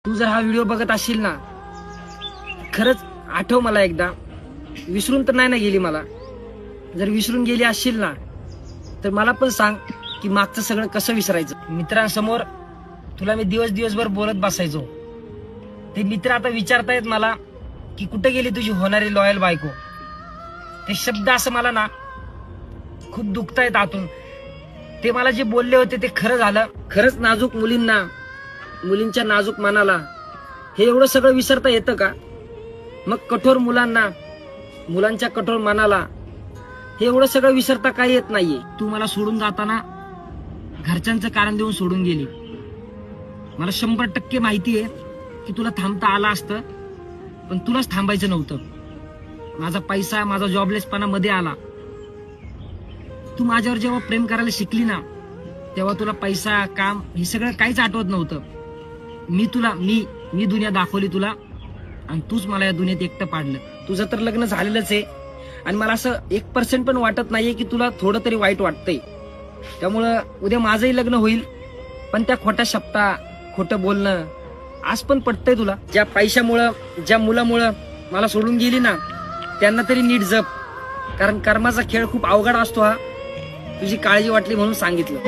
तू जर हा व्हिडिओ बघत असशील ना, खरंच आठव मला एकदा. विसरून तर नाही ना गेली मला. जर विसरून गेली असशील ना, तर मला पण सांग की मागचं सगळं कसं विसरायचं. मित्रांसमोर तुला मी दिवसभर बोलत बसायचो. ते मित्र आता विचारतायत मला की कुठे गेली तुझी होणारी लॉयल बायको. ते शब्द असं मला ना खूप दुखतायत आतून. ते मला जे बोलले होते ते खरं झालं. खरंच नाजूक मुलींना, मुलींच्या नाजूक मनाला हे एवढं सगळं विसरता येतं का? मग कठोर मुलांना, मुलांच्या कठोर मनाला हे एवढं सगळं विसरता काय येत नाहीये. तू मला सोडून जाताना घरच्यांचं कारण देऊन सोडून गेली. मला 100% माहिती आहे की तुला थांबता आलं असतं, पण तुलाच थांबायचं नव्हतं. माझा पैसा, माझा जॉबलेसपणा मध्ये आला. तू माझ्यावर जेव्हा प्रेम करायला शिकली ना, तेव्हा तुला पैसा, काम हे सगळं काहीच आठवत नव्हतं. मी दुनिया दाखवली तुला आणि तूच मला या दुनियेत एकटं पाडलं. तुझं तर लग्न झालेलंच आहे आणि मला असं 1% पण वाटत नाहीये की तुला थोडं तरी वाईट वाटतंय. त्यामुळं उद्या माझंही लग्न होईल, पण त्या खोट्या शब्दा, खोटं बोलणं आज पण पटतंय तुला. ज्या पैशामुळं, ज्या मुलामुळं मला सोडून गेली ना, त्यांना तरी नीट जप. कारण कर्माचा खेळ खूप अवघड असतो हा. तुझी काळजी वाटली म्हणून सांगितलं.